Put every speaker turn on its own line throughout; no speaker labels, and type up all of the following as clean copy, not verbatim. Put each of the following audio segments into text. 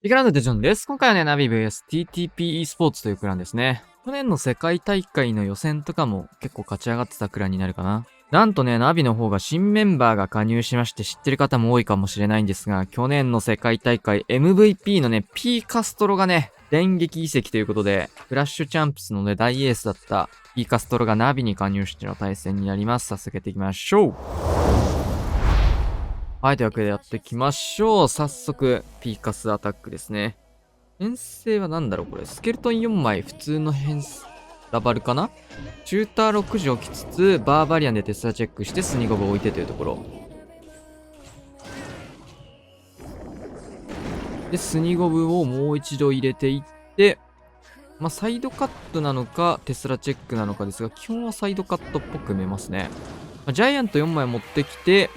ピカランドテジョンです。今回はね、ナビ VS TTP e スポーツというクランですね。去年の世界大会の予選とかも結構勝ち上がってたクランになるかな。なんとね、ナビの方が新メンバーが加入しまして知ってる方も多いかもしれないんですが、去年の世界大会 MVP のね、P カストロがね、電撃移籍ということで、フラッシュチャンプスのね、大エースだった P カストロがナビに加入しての対戦になります。早速やっていきましょう。はい、というわけでやっていきましょう。早速、P カスアタックですね。編成は何だろうこれ。スケルトン4枚、普通のラバルかな。シューター6時置きつつ、バーバリアンでテスラチェックして、スニゴブを置いてというところ。で、スニゴブをもう一度入れていって、まあ、サイドカットなのか、テスラチェックなのかですが、基本はサイドカットっぽく見えますね。まあ、ジャイアント4枚持ってきて、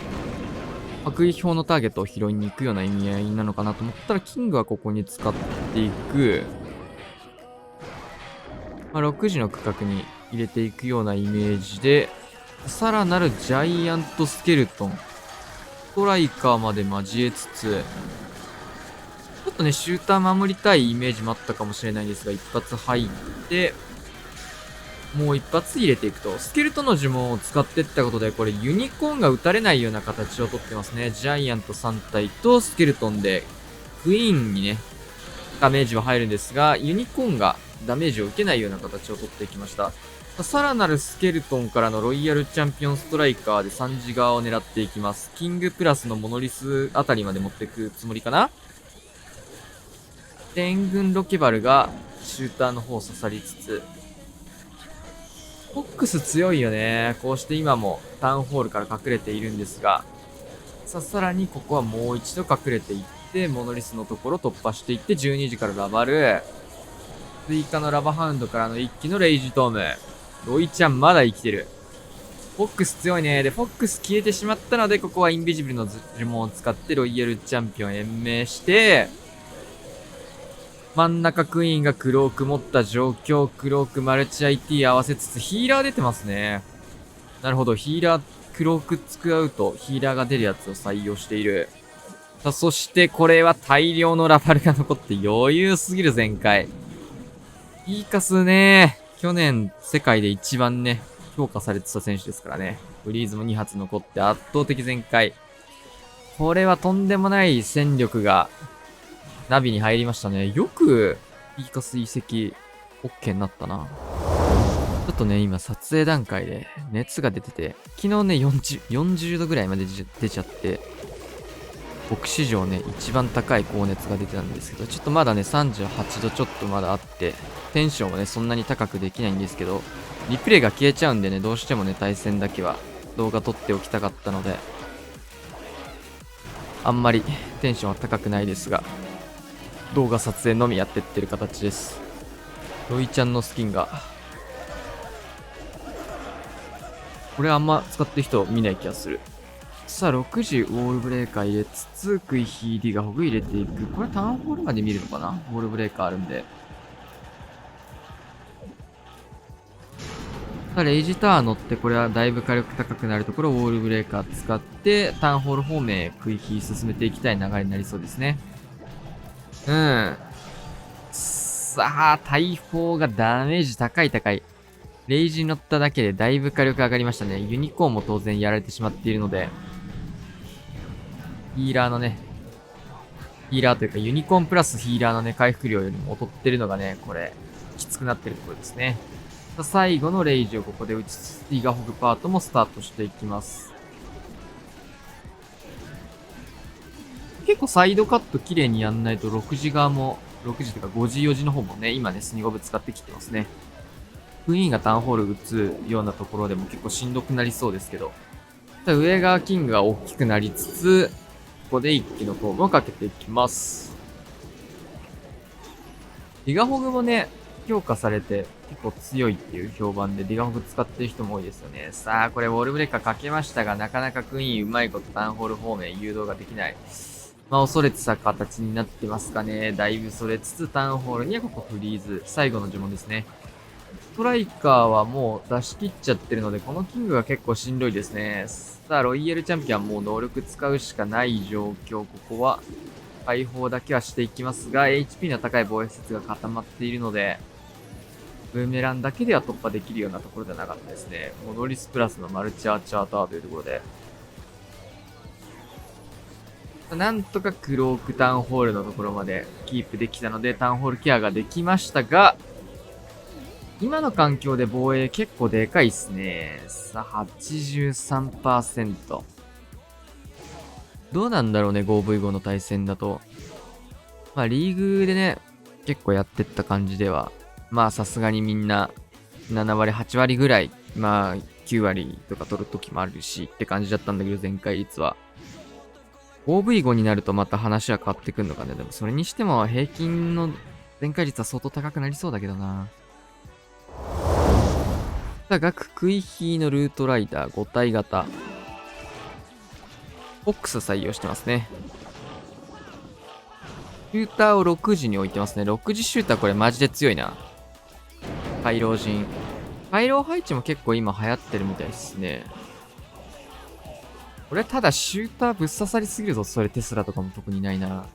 迫撃砲のターゲットを拾いに行くような意味合いなのかなと思ったら、キングはここに使っていく。まあ、6時の区画に入れていくようなイメージで、さらなるジャイアントスケルトン、ストライカーまで交えつつ、ちょっとね、シューター守りたいイメージもあったかもしれないですが、一発入って、もう一発入れていくと。スケルトンの呪文を使っていったことで、これユニコーンが撃たれないような形をとってますね。ジャイアント3体とスケルトンで、クイーンにね、ダメージは入るんですが、ユニコーンがダメージを受けないような形をとっていきました。さらなるスケルトンからのロイヤルチャンピオンストライカーで3時側を狙っていきます。キングプラスのモノリスあたりまで持っていくつもりかな。援軍ロケバルがシューターの方を刺さりつつ、フォックス強いよね。こうして今もタウンホールから隠れているんですが、さらにここはもう一度隠れていって、モノリスのところ突破していって、12時からラバル。追加のラバハウンドからの一気のレイジトーム。ロイちゃんまだ生きてる。フォックス強いね。で、フォックス消えてしまったので、ここはインビジブルの呪文を使ってロイヤルチャンピオン延命して、真ん中クイーンがクローク持った状況、クロークマルチ IT 合わせつつヒーラー出てますね。なるほど、ヒーラー、クローク使うとヒーラーが出るやつを採用している。さあ、そしてこれは大量のラバルが残って余裕すぎる全開。イーカスね、去年世界で一番ね、評価されてた選手ですからね。フリーズも2発残って圧倒的全開。これはとんでもない戦力がナビに入りましたね。よく、イーカス移籍、OK になったな。ちょっとね、今撮影段階で熱が出てて、昨日ね、40度ぐらいまで出ちゃって、僕史上ね、一番高い高熱が出てたんですけど、ちょっとまだね、38度ちょっとまだあって、テンションはね、そんなに高くできないんですけど、リプレイが消えちゃうんでね、どうしてもね、対戦だけは動画撮っておきたかったので、あんまりテンションは高くないですが、動画撮影のみやってってる形です。ロイちゃんのスキンが、これあんま使ってる人見ない気がする。さあ、6時ウォールブレーカー入れつつ、クイヒーディがホグ入れていく。これタウンホールまで見るのかな。ウォールブレーカーあるんで。さあ、レイジタワー乗って、これはだいぶ火力高くなるところ、ウォールブレーカー使って、タウンホール方面へクイヒー進めていきたい流れになりそうですね。うん。さあ、大砲がダメージ高い。レイジに乗っただけでだいぶ火力上がりましたね。ユニコーンも当然やられてしまっているので、ヒーラーのね、ヒーラーというかユニコーンプラスヒーラーのね、回復量よりも劣ってるのがね、これ、きつくなってるところですね。さあ最後のレイジをここで打ちつつ、イガホグパートもスタートしていきます。結構サイドカット綺麗にやんないと6時側も、6時とか5時4時の方もね、今ね、スニゴブ使ってきてますね。クイーンがタウンホール打つようなところでも結構しんどくなりそうですけど、上側キングが大きくなりつつ、ここで一気のトームをかけていきます。ディガホグもね、評価されて結構強いっていう評判でディガホグ使ってる人も多いですよね。さあ、これウォールブレーカーかけましたが、なかなかクイーンうまいことタウンホール方面誘導ができない。まあ、恐れてた形になってますかね。だいぶそれつつタウンホールにはここフリーズ。最後の呪文ですね。ストライカーはもう出し切っちゃってるので、このキングが結構しんどいですね。さあ、ロイヤルチャンピオンはもう能力使うしかない状況。ここは解放だけはしていきますが、HP の高い防衛施設が固まっているので、ブーメランだけでは突破できるようなところではなかったですね。モノリスプラスのマルチアーチャータワーというところで。なんとかクロークタウンホールのところまでキープできたので、タウンホールケアができましたが、今の環境で防衛結構でかいっすね。さあ、83%。どうなんだろうね、5v5 の対戦だと。まあ、リーグでね、結構やってった感じでは、まあ、さすがにみんな、7割、8割ぐらい、まあ、9割とか取るときもあるし、って感じだったんだけど、全開率は。5v5 になるとまた話は変わってくるのかね。でも、それにしても、平均の全開率は相当高くなりそうだけどな。さあ、学クイヒーのルートライダー5体型。フォックス採用してますね。シューターを6時に置いてますね。6時シューターこれマジで強いな。回廊陣。回廊配置も結構今流行ってるみたいですね。これただシューターぶっ刺さりすぎるぞ。それテスラとかも特にないな。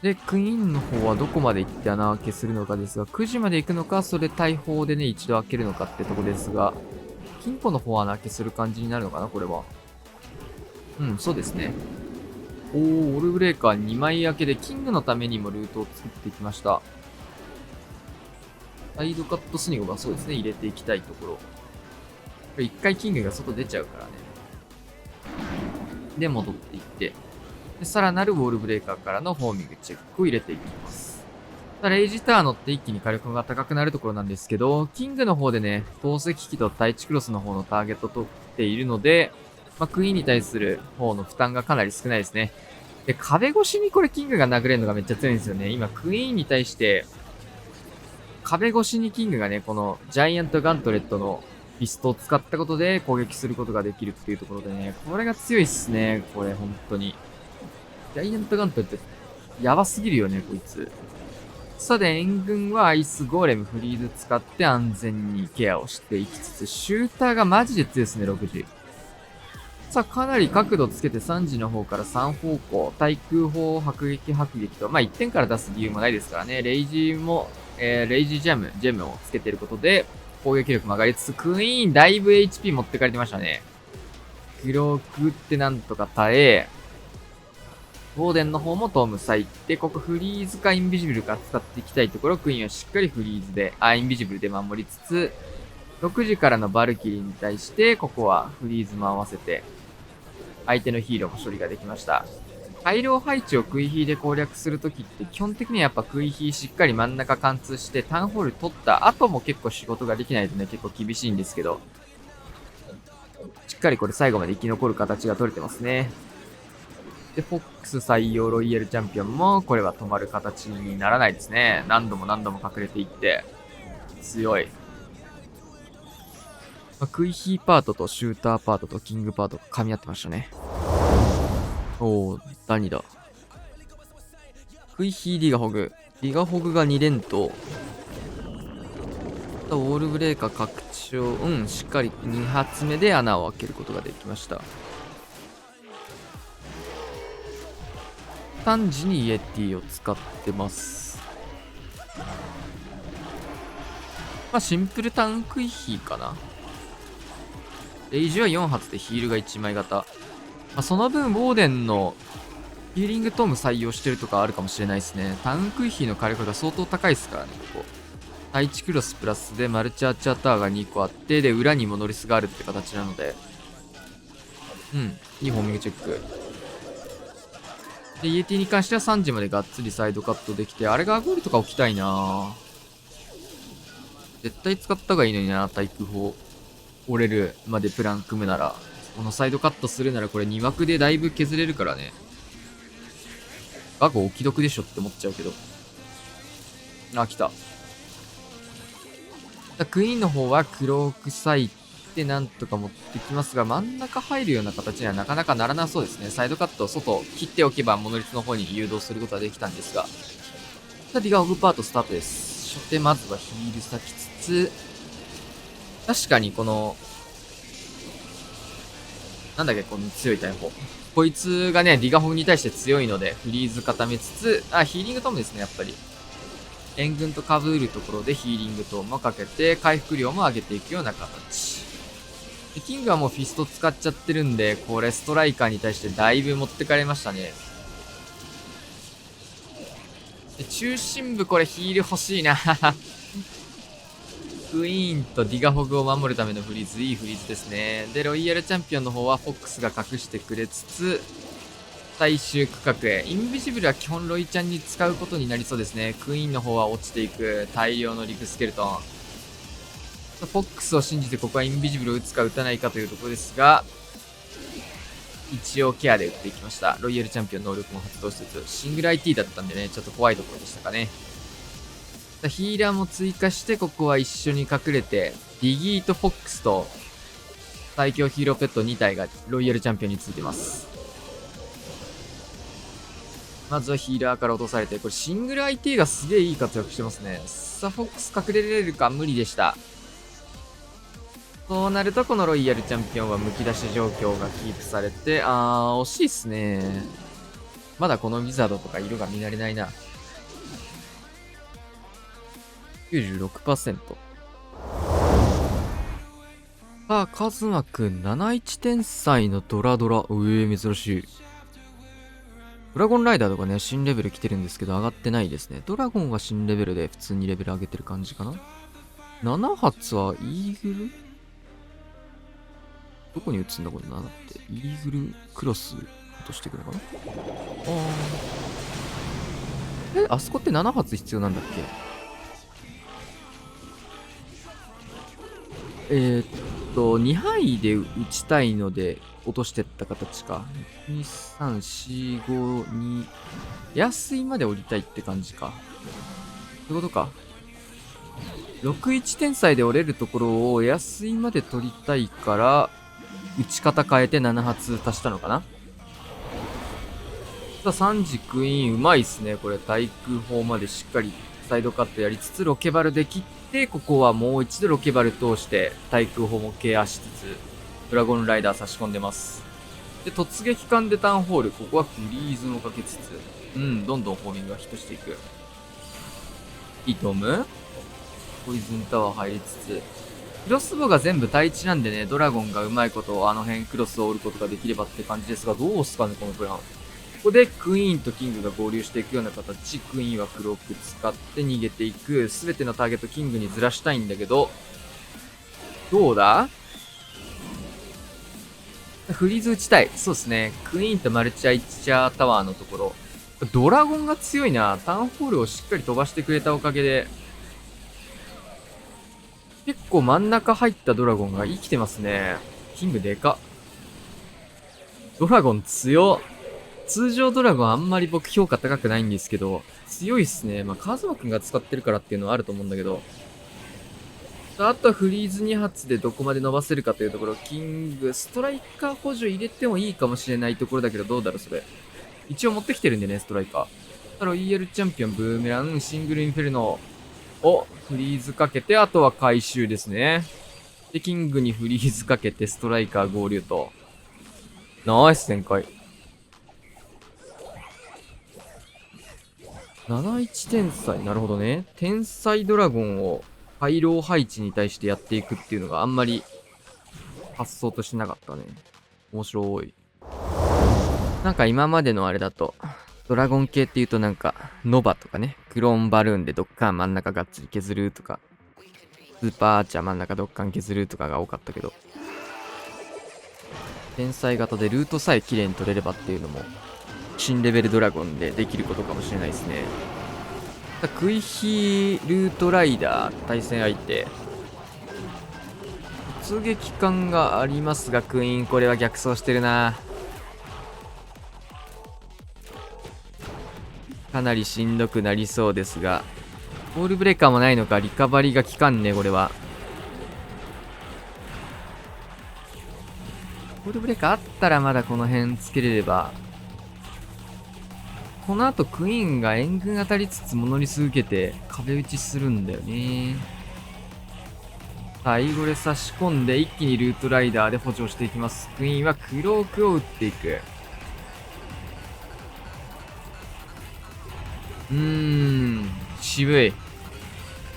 で、クイーンの方はどこまで行って穴開けするのかですが、9時まで行くのか、それ大砲でね、一度開けるのかってとこですが、金庫の方は穴開けする感じになるのかな、これは。うん、そうですね。おー、オールブレーカー2枚開けで、キングのためにもルートを作ってきました。サイドカットスニゴがそうですね、入れていきたいところ。これ一回キングが外出ちゃうからね。で、戻っていって。で、さらなるウォールブレーカーからのフォーミングチェックを入れていきます。レイジターノって一気に火力が高くなるところなんですけど、キングの方でね、投石機と対地クロスの方のターゲットを取っているので、まあ、クイーンに対する方の負担がかなり少ないですね。で、壁越しにこれキングが殴れるのがめっちゃ強いんですよね。今、クイーンに対して、壁越しにキングがね、このジャイアントガントレットのピストを使ったことで攻撃することができるっていうところでね、これが強いっすね、これ、本当に。ジャイアントガントレット、やばすぎるよね、こいつ。さて、援軍はアイスゴーレムフリーズ使って安全にケアをしていきつつ、シューターがマジで強いですね、6時。さあ、かなり角度つけて3時の方から3方向、対空砲、迫撃と、まあ1点から出す理由もないですからね、レイジも、レイジジェムをつけてることで、攻撃力も上がりつつ、クイーンだいぶ HP 持ってかれてましたね。クロークってなんとか耐え、ウォーデンの方もトーム割いて、ここフリーズかインビジブルか使っていきたいところ、クイーンはしっかりフリーズで、インビジブルで守りつつ、6時からのバルキリーに対して、ここはフリーズも合わせて、相手のヒーローも処理ができました。回廊配置をクイヒーで攻略するときって基本的にはやっぱクイヒーしっかり真ん中貫通してタウンホール取った後も結構仕事ができないとね結構厳しいんですけど、しっかりこれ最後まで生き残る形が取れてますね。で、フォックス採用ロイヤルチャンピオンもこれは止まる形にならないですね。何度も隠れていって強い。クイヒーパートとシューターパートとキングパートが噛み合ってましたね。おー、ダニだ。クイヒーリガホグ。リガホグが2連投。ウォールブレーカー拡張。しっかり2発目で穴を開けることができました。3時にイエティを使ってます。まあ、シンプルタンクイヒーかな。レイジは4発でヒールが1枚型。その分、ウォーデンのヒーリングトーム採用してるとかあるかもしれないですね。タウンクイヒーの火力が相当高いですからね、ここ。対地クロスプラスでマルチアーチャータワーが2個あって、で、裏にモノリスがあるって形なので。いいホーミングチェック。で、イエティに関しては3時までがっつりサイドカットできて、あれがゴールとか置きたいな絶対使った方がいいのにな、対空砲。折れるまでプラン組むなら。このサイドカットするならこれ2枠でだいぶ削れるからね。ガゴ置き得でしょって思っちゃうけど。来た。クイーンの方はクローク割いてなんとか持ってきますが、真ん中入るような形にはなかなかならなそうですね。サイドカットを外切っておけばモノリスの方に誘導することはできたんですが。リガホグパートスタートです。初手まずはヒール先つつ、確かにこの、なんだっけ、この強い大砲。こいつがね、ディガホグに対して強いので、フリーズ固めつつ、ヒーリングトームですね、やっぱり。援軍と被るところでヒーリングトームをかけて、回復量も上げていくような形。でキングはもうフィスト使っちゃってるんで、これストライカーに対してだいぶ持ってかれましたね。で中心部これヒール欲しいな。クイーンとディガホグを守るためのフリーズ、いいフリーズですね。で、ロイヤルチャンピオンの方はフォックスが隠してくれつつ、最終区画へ。インビジブルは基本ロイちゃんに使うことになりそうですね。クイーンの方は落ちていく。大量のリクスケルトン。フォックスを信じてここはインビジブルを打つか打たないかというところですが、一応ケアで打っていきました。ロイヤルチャンピオン能力も発動しつつ、シングル IT だったんでね、ちょっと怖いところでしたかね。ヒーラーも追加して、ここは一緒に隠れて、ディギーとフォックスと最強ヒーローペット2体がロイヤルチャンピオンについてます。まずはヒーラーから落とされて、これシングル IT がすげえいい活躍してますね。さあ、フォックス隠れれるか無理でした。そうなると、このロイヤルチャンピオンはむき出し状況がキープされて、惜しいっすね。まだこのウィザードとか色が見慣れないな。96%。さあ、カズマくん、71天才のドラドラ。珍しい。ドラゴンライダーとかね、新レベル来てるんですけど、上がってないですね。ドラゴンが新レベルで普通にレベル上げてる感じかな。7発はイーグルどこに撃つんだこれ7って。イーグルクロス落としてくるのかな。あそこって7発必要なんだっけ。2範囲で撃ちたいので落としてった形か。2、3、4、5、2。安いまで降りたいって感じか。そういうことか。61天才で折れるところを安いまで取りたいから、打ち方変えて7発足したのかな。さあ、3時クイーンうまいっすね。これ対空砲までしっかりサイドカットやりつつ、ロケバルで切って、ここはもう一度ロケバル通して対空砲もケアしつつ、ドラゴンライダー差し込んでます。で、突撃艦でタウンホール。ここはフリーズもかけつつ、どんどんホーミングがヒットしていく。イトムポイズンタワー入りつつ、クロスボウが全部対地なんでね、ドラゴンがうまいことあの辺クロスを折ることができればって感じですが、どうすかね、このプラン。ここでクイーンとキングが合流していくような形。クイーンはクロック使って逃げていく。すべてのターゲットキングにずらしたいんだけど、どうだフリーズ打ちたい。そうですね。クイーンとマルチアイチャータワーのところ。ドラゴンが強いな。タウンホールをしっかり飛ばしてくれたおかげで、結構真ん中入ったドラゴンが生きてますね。キングでかっ。ドラゴン強っ。通常ドラゴンあんまり僕評価高くないんですけど、強いっすね。まあ、カズマくんが使ってるからっていうのはあると思うんだけど。あとはフリーズ2発でどこまで伸ばせるかというところ、キング、ストライカー補助入れてもいいかもしれないところだけど、どうだろうそれ。一応持ってきてるんでね、ストライカー。ロイヤルチャンピオン、ブーメラン、シングルインフェルノをフリーズかけて、あとは回収ですね。で、キングにフリーズかけて、ストライカー合流と。ナイス展開。71天才。なるほどね。天才ドラゴンを回廊配置に対してやっていくっていうのがあんまり発想としてなかったね。面白い。なんか今までのあれだと、ドラゴン系っていうとなんか、ノバとかね、クローンバルーンでドッカン真ん中がっつり削るとか、スーパーアーチャー真ん中ドッカン削るとかが多かったけど、天才型でルートさえ綺麗に取れればっていうのも、新レベルドラゴンでできることかもしれないですね。クイヒールートライダー対戦相手。突撃感がありますが、クイーンこれは逆走してるな。かなりしんどくなりそうですが、ボールブレーカーもないのか、リカバリーが効かんね、これは。ボールブレーカーあったらまだこの辺つけれれば。この後クイーンが援軍当たりつつモノリス受けて壁打ちするんだよね。最後で差し込んで一気にルートライダーで補助していきます。クイーンはクロークを打っていく。渋い。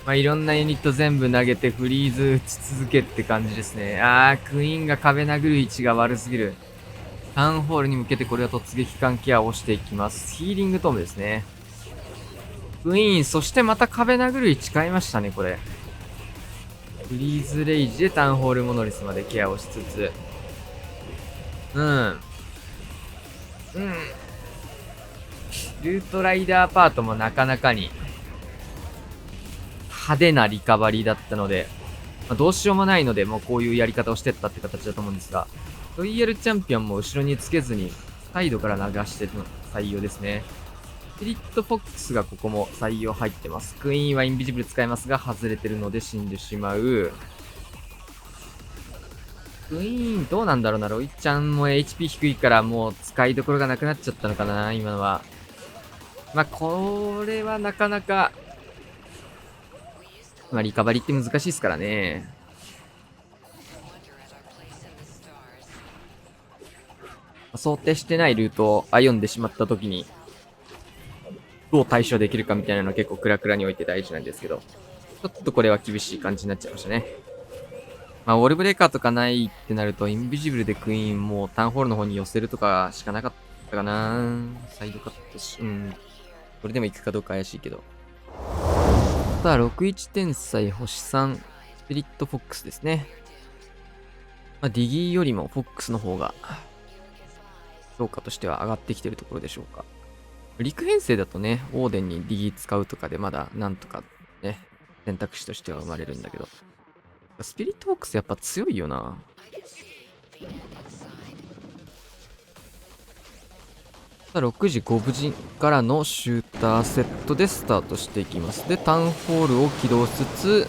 まあ、いろんなユニット全部投げてフリーズ打ち続けって感じですね。クイーンが壁殴る位置が悪すぎる。タウンホールに向けてこれは突撃艦ケアをしていきます。ヒーリングトームですね。クイーン、そしてまた壁殴る位置変えましたね、これ。フリーズレイジでタウンホールモノリスまでケアをしつつ。ルートライダーパートもなかなかに派手なリカバリーだったので、どうしようもないので、もうこういうやり方をしてったって形だと思うんですが、ロイヤルチャンピオンも後ろにつけずに、サイドから流しての採用ですね。スピリットフォックスがここも採用入ってます。クイーンはインビジブル使えますが、外れてるので死んでしまう。クイーンどうなんだろうな。ロイちゃんも HP 低いからもう使いどころがなくなっちゃったのかな、今のは。まあ、これはなかなか、まあ、リカバリーって難しいですからね。想定してないルートを歩んでしまった時に、どう対処できるかみたいなのは結構クラクラにおいて大事なんですけど、ちょっとこれは厳しい感じになっちゃいましたね。まあ、ウォールブレーカーとかないってなると、インビジブルでクイーンもタウンホールの方に寄せるとかしかなかったかな。サイドカットし、これでも行くかどうか怪しいけど。さあ、61天才星3、スピリットフォックスですね。まあ、ディギーよりもフォックスの方が、評価としては上がってきてるところでしょうか。陸編成だとね、オーデンにディギー使うとかでまだなんとかね、選択肢としては生まれるんだけど。スピリットフォックスやっぱ強いよな。さあ、6時5分時からのシューターセットでスタートしていきます。で、タウンホールを起動しつつ、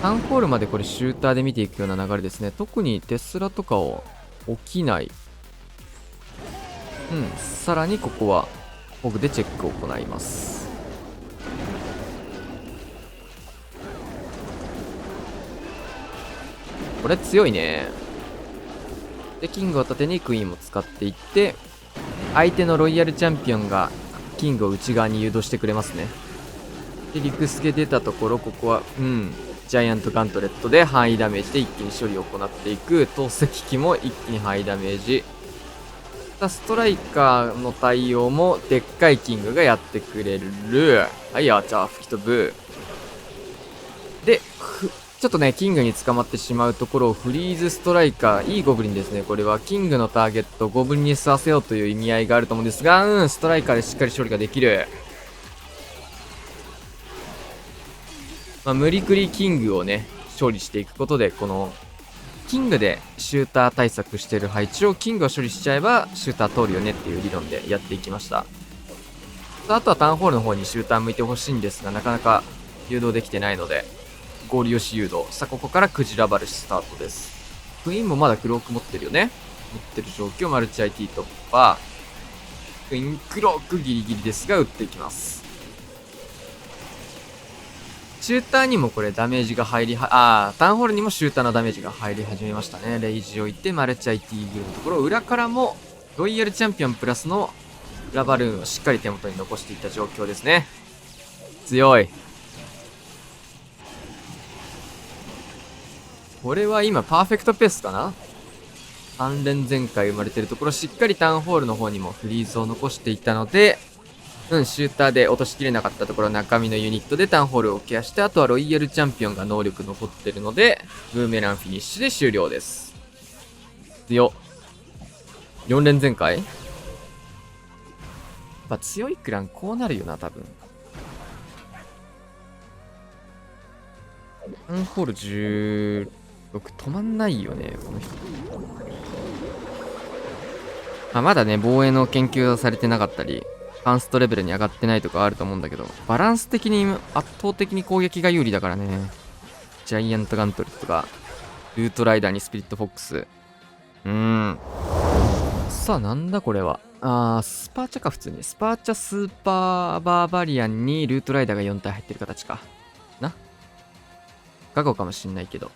タウンホールまでこれシューターで見ていくような流れですね。特にテスラとかを起きない。さらにここはフォグでチェックを行います。これ強いね。で、キングを盾にクイーンも使っていって、相手のロイヤルチャンピオンがキングを内側に誘導してくれますね。で、陸助出たところ、ここは、ジャイアントガントレットで範囲ダメージで一気に処理を行っていく。投石機も一気に範囲ダメージ。ストライカーの対応もでっかいキングがやってくれる。はい、アーチャー吹き飛ぶ。で、ちょっとね、キングに捕まってしまうところをフリーズストライカー、いいゴブリンですね。これはキングのターゲットをゴブリンに吸わせようという意味合いがあると思うんですが、ストライカーでしっかり処理ができる。まあ、無理くりキングをね、処理していくことで、この、キングでシューター対策してる配置をキングを処理しちゃえば、シューター通るよねっていう理論でやっていきました。あとはタウンホールの方にシューター向いてほしいんですが、なかなか誘導できてないので、合流し誘導。さあ、ここからクジラバルシスタートです。クイーンもまだクローク持ってるよね。持ってる状況、マルチ IT 突破。クイーンクロークギリギリですが、打っていきます。シューターにもこれダメージが入りタウンホールにもシューターのダメージが入り始めましたね。レイジを置いて、マルチ IT グルのところ、裏からも、ロイヤルチャンピオンプラスのラバルーンをしっかり手元に残していった状況ですね。強い。これは今パーフェクトペースかな。3連全開生まれてるところ、しっかりタウンホールの方にもフリーズを残していたので、シューターで落としきれなかったところ、中身のユニットでタウンホールをケアして、あとはロイヤルチャンピオンが能力残ってるので、ブーメランフィニッシュで終了です。強っ。4連全開。やっぱ強いクランこうなるよな、多分。タウンホール16止まんないよね、この人。まだね、防衛の研究がされてなかったり、ファンストレベルに上がってないとかあると思うんだけど、バランス的に圧倒的に攻撃が有利だからね。ジャイアントガントレットが、ルートライダーにスピリットフォックス。さあ、なんだこれは。スパーチャか、普通に。スパーチャスーパーバーバリアンにルートライダーが4体入ってる形か。ガゴかもしんないけど。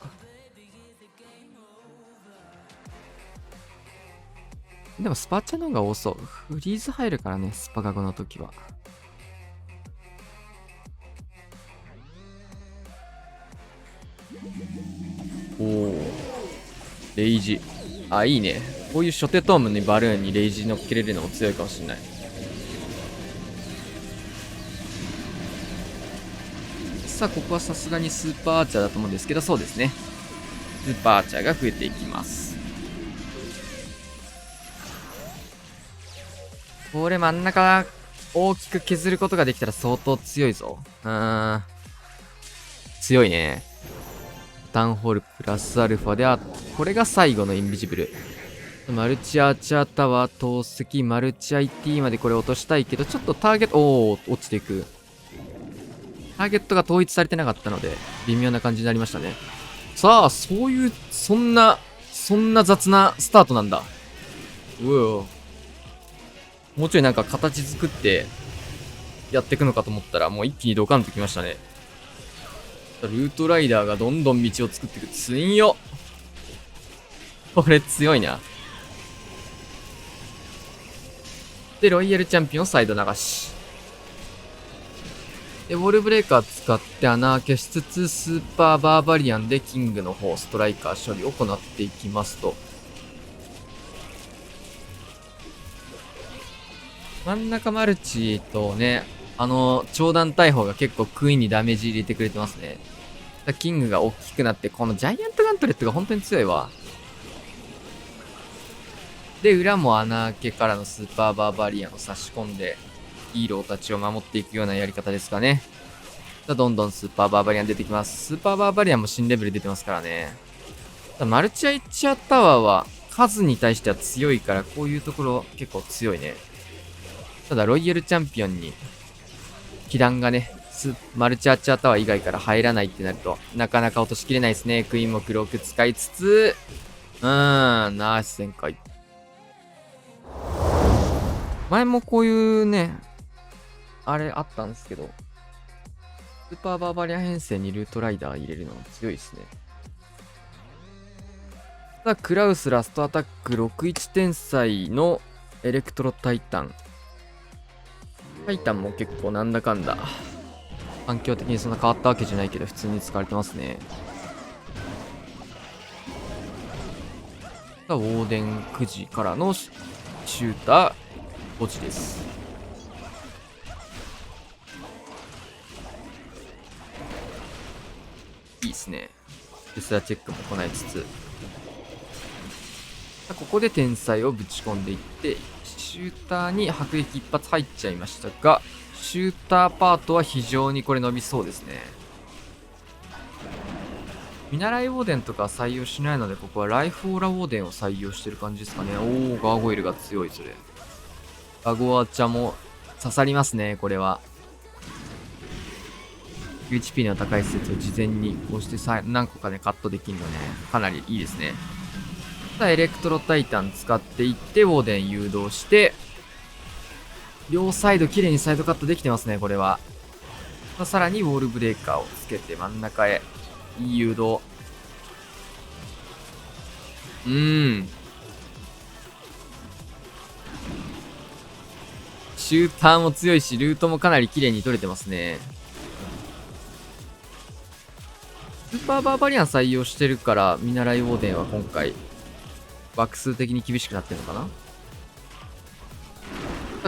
でもスパチャの方が多そう。フリーズ入るからね、スパガゴの時は。おお。レイジ。あ、いいね。こういう初手トームにバルーンにレイジ乗っけれるのも強いかもしれない。さあ、ここはさすがにスーパーアーチャーだと思うんですけど、そうですね。スーパーアーチャーが増えていきます。これ真ん中大きく削ることができたら相当強いぞ。強いね。タウンホールプラスアルファで、これが最後のインビジブル。マルチアーチャータワー、投石、マルチ IT までこれ落としたいけど、ちょっとターゲット、落ちていく。ターゲットが統一されてなかったので、微妙な感じになりましたね。さあ、そういう、そんな雑なスタートなんだ。うお。もうちょいなんか形作ってやっていくのかと思ったら、もう一気にドカンときましたね。ルートライダーがどんどん道を作っていく。強っ。これ強いな。で、ロイヤルチャンピオンサイド流し。で、ウォールブレーカー使って穴開けしつつ、スーパーバーバリアンでキングの方、ストライカー処理を行っていきますと。真ん中マルチとね、長弾大砲が結構クイーンにダメージ入れてくれてますね。キングが大きくなって、このジャイアントガントレットが本当に強いわ。で、裏も穴開けからのスーパーバーバリアンを差し込んで、ヒーローたちを守っていくようなやり方ですかね。どんどんスーパーバーバリアン出てきます。スーパーバーバリアンも新レベル出てますからね。マルチアイチアタワーは数に対しては強いから、こういうところ結構強いね。ただ、ロイヤルチャンピオンに、被弾がね、マルチアーチャータワー以外から入らないってなると、なかなか落としきれないですね。クイーンも黒く使いつつ、ナイス旋回。前もこういうね、あれあったんですけど、スーパーバーバリアン編成にルートライダー入れるのも強いですね。さあ、クラウスラストアタック61天才のエレクトロタイタン。タイタンも結構なんだかんだ環境的にそんな変わったわけじゃないけど普通に使われてますね。さあ、ウォーデン9時からのシューター5時です。いいですね。テスラチェックも行いつつ、ここで天才をぶち込んでいって、シューターに迫撃一発入っちゃいましたが、シューターパートは非常にこれ伸びそうですね。見習いウォーデンとか採用しないので、ここはライフオーラウォーデンを採用してる感じですかね。ガーゴイルが強い、それ。ガゴアチャも刺さりますね、これは。HP の高い施設を事前にこうして何個かでカットできるのね、かなりいいですね。エレクトロタイタン使っていって、ウォーデン誘導して、両サイド綺麗にサイドカットできてますね、これは。さらにウォールブレーカーをつけて真ん中へ。いい誘導。シューターも強いし、ルートもかなり綺麗に取れてますね。スーパーバーバリアン採用してるから、見習いウォーデンは今回、枠数的に厳しくなってるのかな。な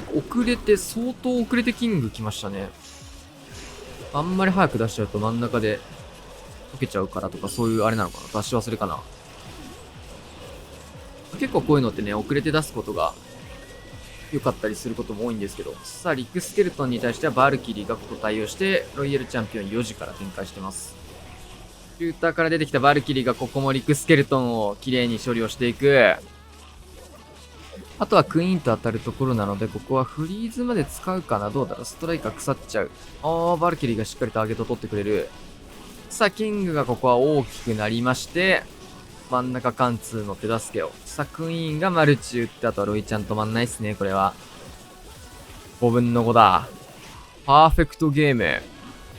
んか遅れて、相当遅れてキング来ましたね。あんまり早く出しちゃうと真ん中で溶けちゃうからとか、そういうあれなのかな。出し忘れかな。結構こういうのってね、遅れて出すことが良かったりすることも多いんですけど、さあ、リックスケルトンに対してはバルキリーがここ対応して、ロイヤルチャンピオン4時から展開してます。シューターから出てきたバルキリーがここもリックスケルトンを綺麗に処理をしていく。あとはクイーンと当たるところなので、ここはフリーズまで使うかな。どうだろう。ストライカー腐っちゃう。バルキリーがしっかりターゲットを取ってくれる。さあ、キングがここは大きくなりまして、真ん中貫通の手助けを。さあ、クイーンがマルチ打って、あとはロイちゃん止まんないっすね、これは。5分の5だ。パーフェクトゲーム。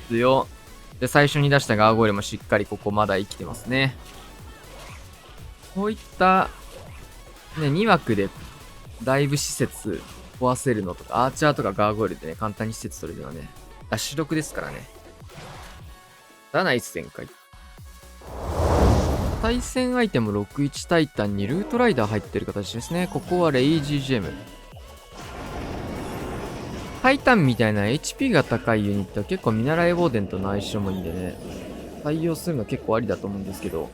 強。で、最初に出したガーゴイルもしっかりここまだ生きてますね。こういった、ね、2枠で、だいぶ施設壊せるのとか、アーチャーとかガーゴイルでね、簡単に施設取れるのはね、主力ですからね。ナイス旋回。対戦アイテム61タイタンにルートライダー入ってる形ですね。ここはレイジージェム。タイタンみたいな HP が高いユニットは結構見習いウォーデンとの相性もいいんでね、採用するの結構ありだと思うんですけど、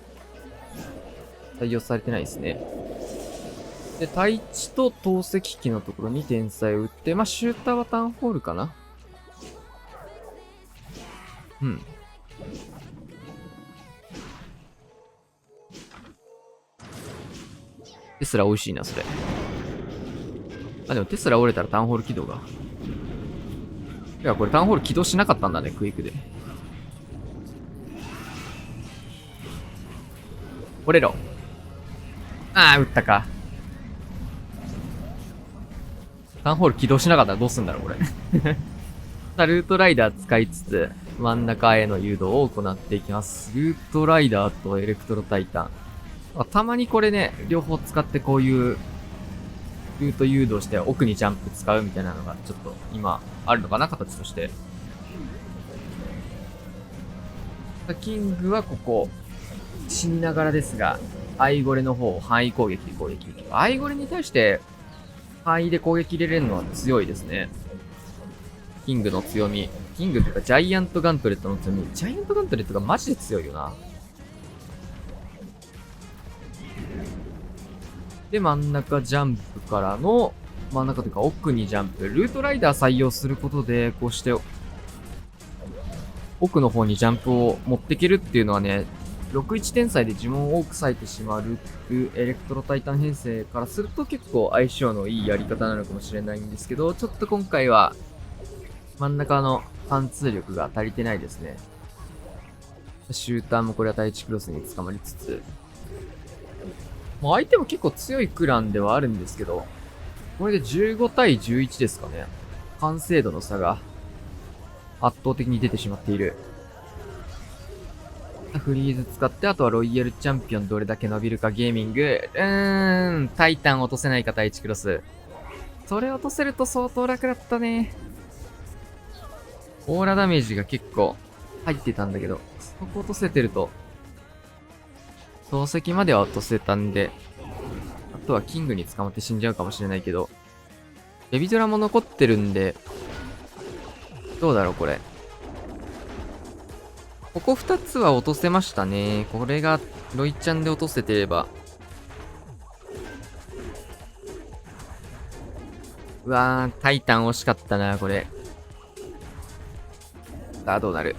採用されてないですね。で、対地と投石機のところに天才を打って、まあ、シューターはターンホールかな。うん。テスラ美味しいな、それ。あ、でもテスラ折れたらターンホール起動が。いや、これターンホール起動しなかったんだね、クイックで。折れろ。ああ、打ったか。ターンホール起動しなかったらどうすんだろう、これ。さあ、ルートライダー使いつつ、真ん中への誘導を行っていきます。ルートライダーとエレクトロタイタン。たまにこれね、両方使ってこういうルート誘導して奥にジャンプ使うみたいなのがちょっと今あるのかな、形として。キングはここ、死にながらですが、アイゴレの方を範囲攻撃で攻撃。アイゴレに対して範囲で攻撃入れれるのは強いですね。キングの強み。キングっていうかジャイアントガントレットの強み。ジャイアントガントレットがマジで強いよな。で、真ん中ジャンプからの、真ん中というか奥にジャンプ。ルートライダー採用することで、こうして、奥の方にジャンプを持っていけるっていうのはね、61天才で呪文を多く割いてしまうエレクトロタイタン編成からすると結構相性のいいやり方なのかもしれないんですけど、ちょっと今回は真ん中の貫通力が足りてないですね。シューターもこれは第1クロスに捕まりつつ、もう相手も結構強いクランではあるんですけど、これで15対11ですかね。完成度の差が圧倒的に出てしまっている。フリーズ使って、あとはロイヤルチャンピオンどれだけ伸びるかゲーミング。タイタン落とせないか第1クロス。それ落とせると相当楽だったね。オーラダメージが結構入ってたんだけど、そこ落とせてると、投石までは落とせたんで、あとはキングに捕まって死んじゃうかもしれないけど、ベビドラも残ってるんで、どうだろうこれ。ここ2つは落とせましたね。これがロイちゃんで落とせてれば。うわー、タイタン惜しかったな、これ。さあ、どうなる。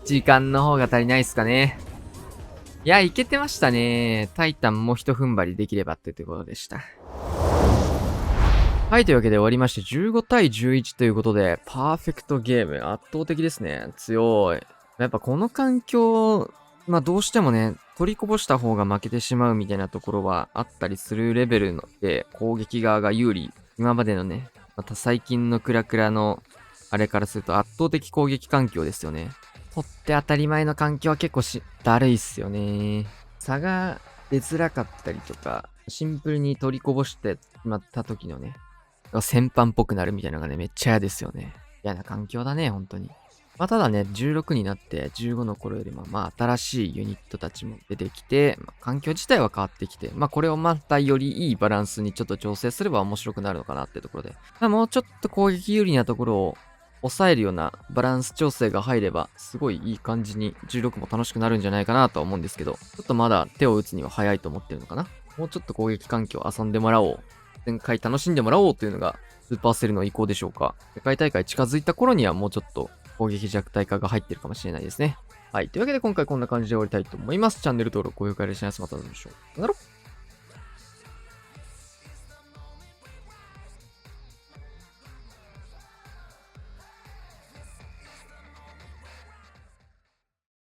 時間の方が足りないっすかね。いや、いけてましたね。タイタンも一踏ん張りできればってところでした。はい、というわけで終わりまして、15対11ということで、パーフェクトゲーム。圧倒的ですね。強い。やっぱこの環境、まあどうしてもね、取りこぼした方が負けてしまうみたいなところはあったりするレベルので、攻撃側が有利。今までのね、また最近のクラクラの、あれからすると圧倒的攻撃環境ですよね。取って当たり前の環境は結構だるいっすよね。差が出づらかったりとか、シンプルに取りこぼしてしまった時のね、戦犯っぽくなるみたいなのがね、めっちゃ嫌ですよね。嫌な環境だね、本当に。まあ、ただね、16になって15の頃よりも、まあ、新しいユニットたちも出てきて、まあ、環境自体は変わってきて、まあ、これをまたよりいいバランスにちょっと調整すれば面白くなるのかなってところで。まあ、もうちょっと攻撃有利なところを抑えるようなバランス調整が入れば、すごいいい感じに16も楽しくなるんじゃないかなとは思うんですけど、ちょっとまだ手を打つには早いと思ってるのかな。もうちょっと攻撃環境遊んでもらおう。前回楽しんでもらおうというのがスーパーセルの意向でしょうか。世界大会近づいた頃にはもうちょっと攻撃弱体化が入ってるかもしれないですね。はい。というわけで今回こんな感じで終わりたいと思います。チャンネル登録、高評価、お願いします。またお会いしましょう。さよなら。